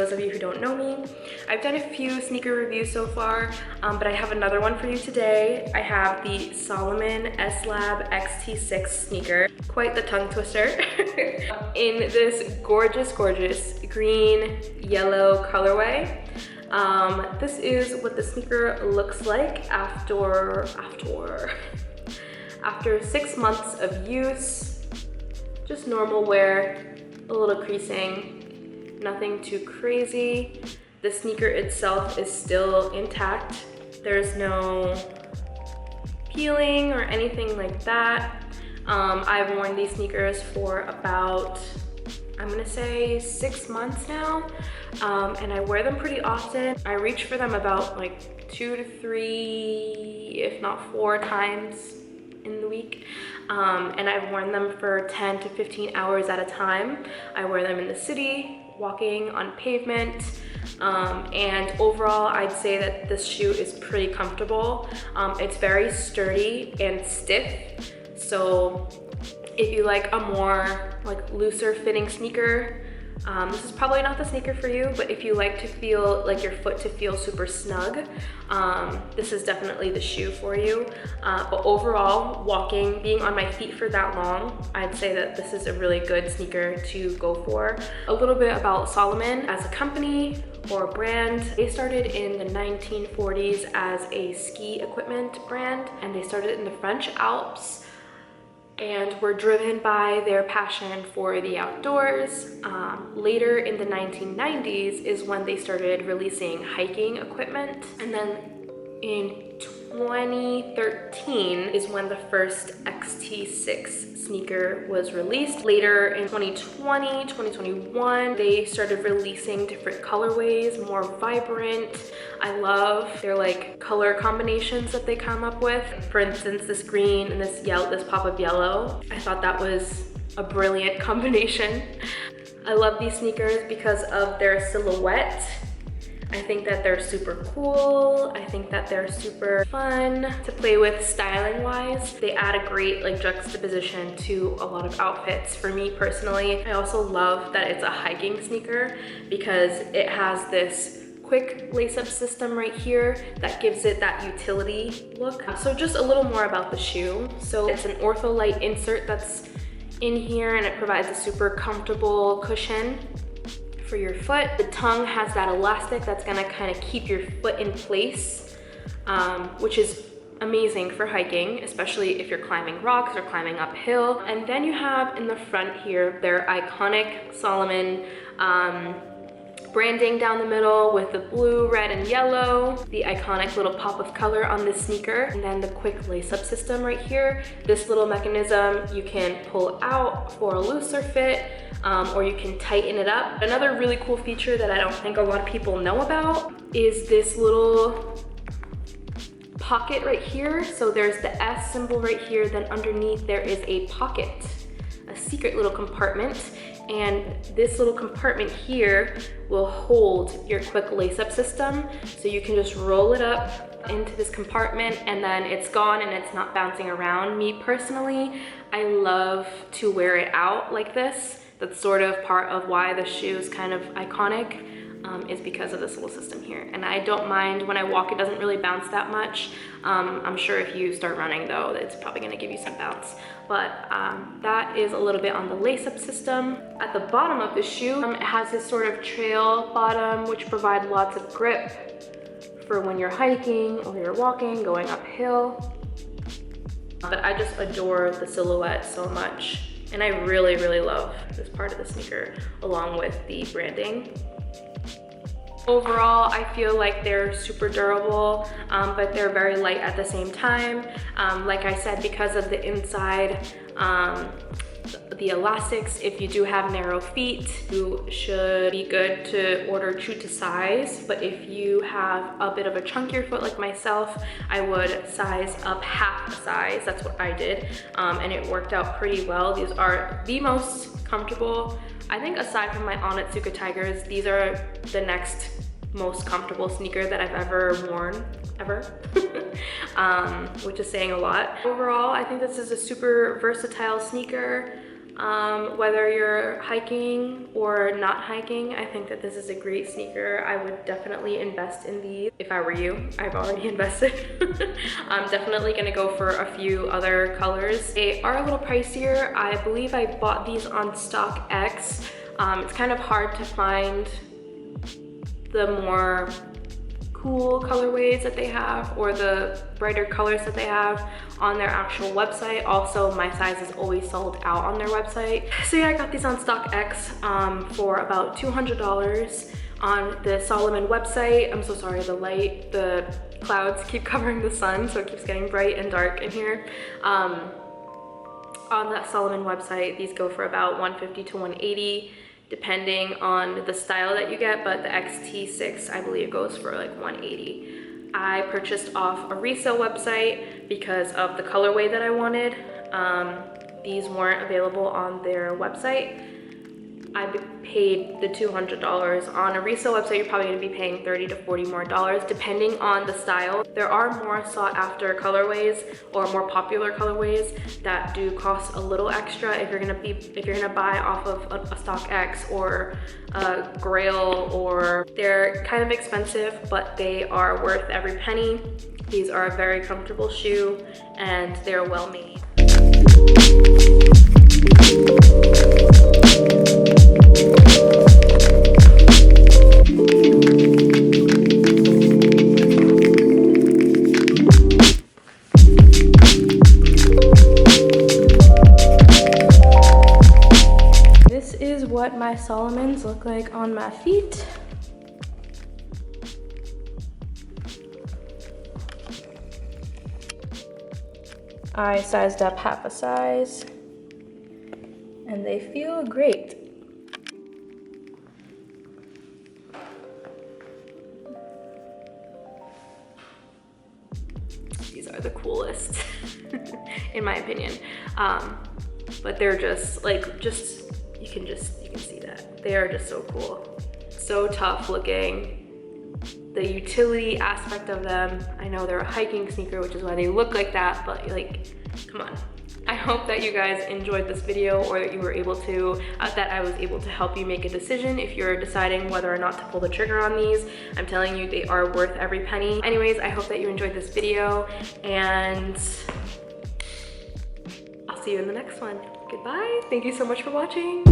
those of you who don't know me. I've done a few sneaker reviews so far, but I have another one for you today. I have the Salomon XT-6 sneaker. Quite the tongue twister. In this gorgeous, gorgeous green, yellow colorway. This is what the sneaker looks like after 6 months of use. Just normal wear, a little creasing, nothing too crazy. The sneaker itself is still intact. There's no peeling or anything like that. I've worn these sneakers for about, I'm gonna say 6 months now, and I wear them pretty often. I reach for them about like 2 to 3, if not 4 times in the week, and I've worn them for 10 to 15 hours at a time. I wear them in the city, walking on pavement, and overall I'd say that this shoe is pretty comfortable. It's very sturdy and stiff, so if you like a more like looser fitting sneaker, this is probably not the sneaker for you, but if you like to feel like your foot to feel super snug, this is definitely the shoe for you. But overall, being on my feet for that long, I'd say that this is a really good sneaker to go for. A little bit about Salomon as a company or brand. They started in the 1940s as a ski equipment brand, and they started in the French Alps, and were driven by their passion for the outdoors. Later in the 1990s is when they started releasing hiking equipment, and then in 2013 is when the first XT-6 sneaker was released. Later in 2020, 2021, they started releasing different colorways, more vibrant. I love their like color combinations that they come up with. For instance, this green and this yellow, this pop of yellow. I thought that was a brilliant combination. I love these sneakers because of their silhouette. I think that they're super cool. I think that they're super fun to play with styling wise. They add a great like juxtaposition to a lot of outfits. For me personally, I also love that it's a hiking sneaker because it has this quick lace-up system right here that gives it that utility look. So just a little more about the shoe. So it's an ortholite insert that's in here, and it provides a super comfortable cushion for your foot. The tongue has that elastic that's gonna kind of keep your foot in place, which is amazing for hiking, especially if you're climbing rocks or climbing uphill. And then you have in the front here their iconic Salomon branding down the middle with the blue, red, and yellow, the iconic little pop of color on this sneaker, and then the quick lace-up system right here. This little mechanism you can pull out for a looser fit, or you can tighten it up. Another really cool feature that I don't think a lot of people know about is this little pocket right here. So there's the S symbol right here, then underneath there is a pocket, a secret little compartment. And this little compartment here will hold your quick lace-up system. So you can just roll it up into this compartment and then it's gone and it's not bouncing around. Me personally, I love to wear it out like this. That's sort of part of why the shoe is kind of iconic, is because of this little system here. And I don't mind when I walk, it doesn't really bounce that much. I'm sure if you start running though, it's probably gonna give you some bounce. But that is a little bit on the lace-up system. At the bottom of the shoe, it has this sort of trail bottom, which provides lots of grip for when you're hiking or you're walking, going uphill. But I just adore the silhouette so much. And I really, really love this part of the sneaker along with the branding. Overall, I feel like they're super durable, but they're very light at the same time. Like I said, because of the inside, the elastics, if you do have narrow feet, you should be good to order true to size. But if you have a bit of a chunkier foot like myself, I would size up half a size. That's what I did, and it worked out pretty well. These are the most comfortable. I think aside from my Onitsuka Tigers, these are the next most comfortable sneaker that I've ever worn, ever, which is saying a lot. Overall, I think this is a super versatile sneaker. Whether you're hiking or not hiking, I think that this is a great sneaker. I would definitely invest in these. If I were you, I've already invested. I'm definitely gonna go for a few other colors. They are a little pricier. I believe I bought these on StockX. It's kind of hard to find the more cool colorways that they have or the brighter colors that they have on their actual website. Also, my size is always sold out on their website. So yeah, I got these on StockX for about $200 on the Salomon website. I'm so sorry, the clouds keep covering the sun, so it keeps getting bright and dark in here. On that Salomon website, these go for about $150 to $180. Depending on the style that you get, but the XT-6, I believe, goes for like $180. I purchased off a resale website because of the colorway that I wanted. These weren't available on their website. I paid the $200. On a resale website, you're probably gonna be paying $30 to $40 more, depending on the style. There are more sought after colorways or more popular colorways that do cost a little extra if you're gonna buy off of a StockX or a Grail, or they're kind of expensive, but they are worth every penny. These are a very comfortable shoe and they're well made. This is what my Salomons look like on my feet. I sized up half a size and they feel great. These are the coolest in my opinion. But they're just like, you can see that. They are just so cool. So tough looking. The utility aspect of them. I know they're a hiking sneaker, which is why they look like that, but like, come on. I hope that you guys enjoyed this video, or that you were able to, that I was able to help you make a decision if you're deciding whether or not to pull the trigger on these. I'm telling you, they are worth every penny. Anyways, I hope that you enjoyed this video, and I'll see you in the next one. Goodbye. Thank you so much for watching.